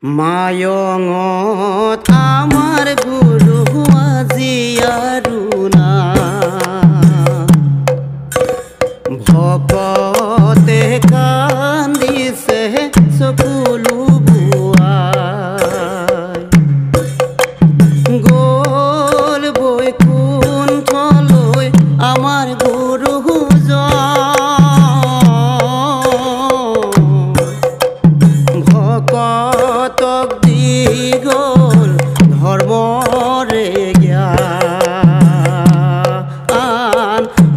মায়ঙত আমাৰ গুৰু আজি আৰু না ভকতে কান্দিছে চকুলো বুৱাই গ'ল বৈকুণ্ঠলৈ আমাৰ গুৰু ভকতক দি গ'ল ধৰ্মৰে জ্ঞান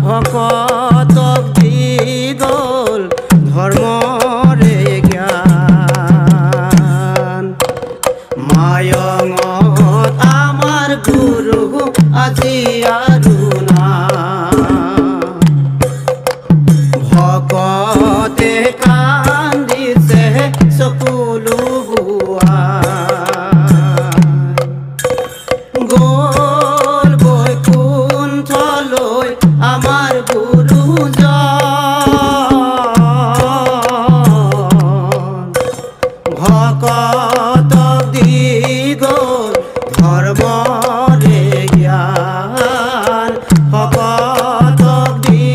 ভকতক দি গ'ল ধৰ্মৰে জ্ঞান মায়ঙত আমাৰ গুৰু আজি আৰু না ভকতে কান্দিছে চকুলো গ'ল বৈকুণ্ঠলৈ আমাৰ গুৰুজন ভকতক দি গ'ল ধৰ্মৰে জ্ঞান ভকতক দি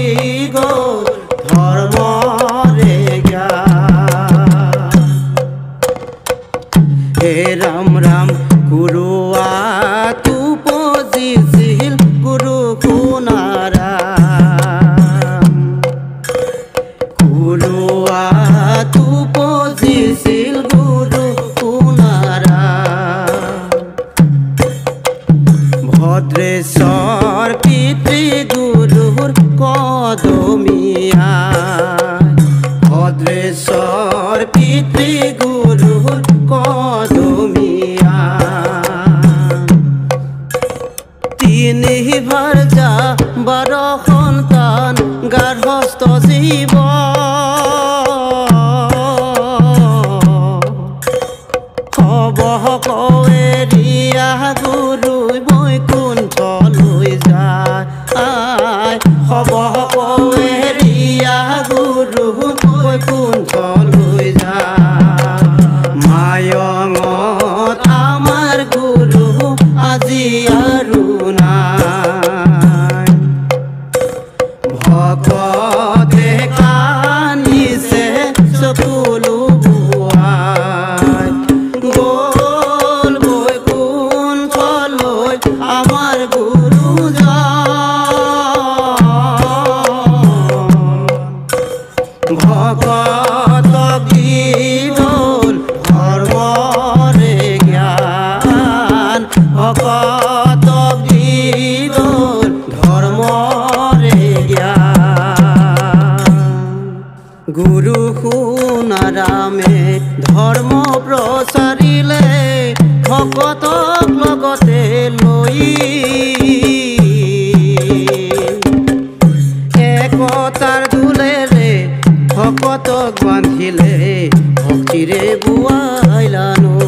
গ'ল ধৰ্মৰে জ্ঞান হে ৰাম ৰাম গুৰুৱাটো পজিছিল গুৰু সোণাৰাম গুৰুৱাটো পজিছিল গুৰু সোণাৰাম ভদ্ৰেশ্বৰ পিতৃ গুৰুৰ কদমীয়া ভদ্ৰেশ্বৰ পিতৃ গুৰুৰ কদমীয়া তিনি ভাৰ্যা 12 সন্তান গাৰ্হস্থ জীৱ কবহ এৰিয়া গুৰু বৈকুণ্ঠলৈ যায় কবহ এৰিয়া গুৰু বৈকুণ্ঠলৈ যায় মায়ঙত আমাৰ গুৰু আজি আৰু নাই ভকতে কান্দিছে চকুলো বুৱাই গ'ল বৈকুণ্ঠলৈ আমাৰ গুৰুজন ভকতক দি গ'ল ধৰ্মৰে জ্ঞান ভকতক দি গ'ল ধৰ্মৰে জ্ঞান গুৰু সোণাৰামে ধৰ্ম প্ৰচাৰিলে ভকতক লগতে লৈ একতাৰ দোলেৰে ভকতক বান্ধিলে ভক্তিৰে বুৱাইলানৈ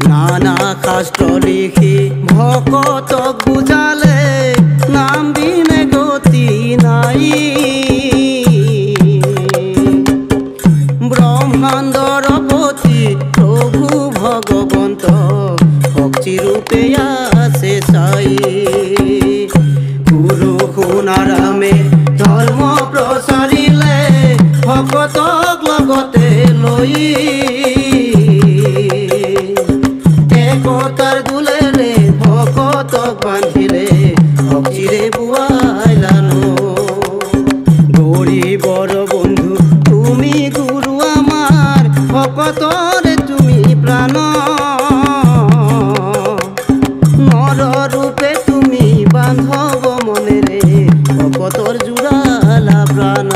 নানা শাস্ত্ৰ লিখি ভকতক বুজালে নাম বিনে গতি নাই ব্ৰহ্মাণ্ডৰ পতি প্ৰভু ভগৱন্ত ভক্তি ৰূপে আছে চাই গুৰু সোণাৰামে ধৰ্ম প্ৰচাৰিলে ভকতক লগতে লৈ একতাৰ দোলেৰে ভকতক বান্ধিলে ভক্তিৰে বুৱাইলানৈ গৰীবৰ বন্ধু তুমি গুৰু আমাৰ ভকতৰে তুমি প্ৰাণ নৰ ৰূপে তুমি বান্ধৱ মনেৰে ভকতৰ জোৰালা প্ৰাণ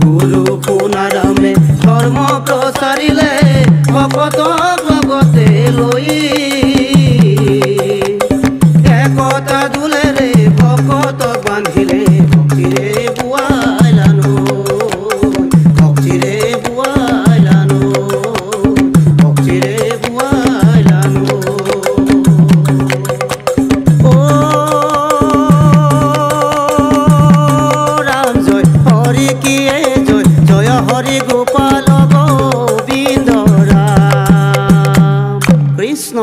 গুৰু সোণাৰামে ধৰ্ম প্ৰচাৰিলে ভকতক লগতে লৈ একতা দোলেৰে ভকতক বান্ধিলে ভক্তিৰে বুৱাইলানৈ ভক্তিৰে বুৱাইলানৈ ভক্তিৰে বুৱাইলানৈ ও ৰাম জয় হৰি কিয়ে জয় জয় হৰি গোপাল গোবিন্দ কৃষ্ণ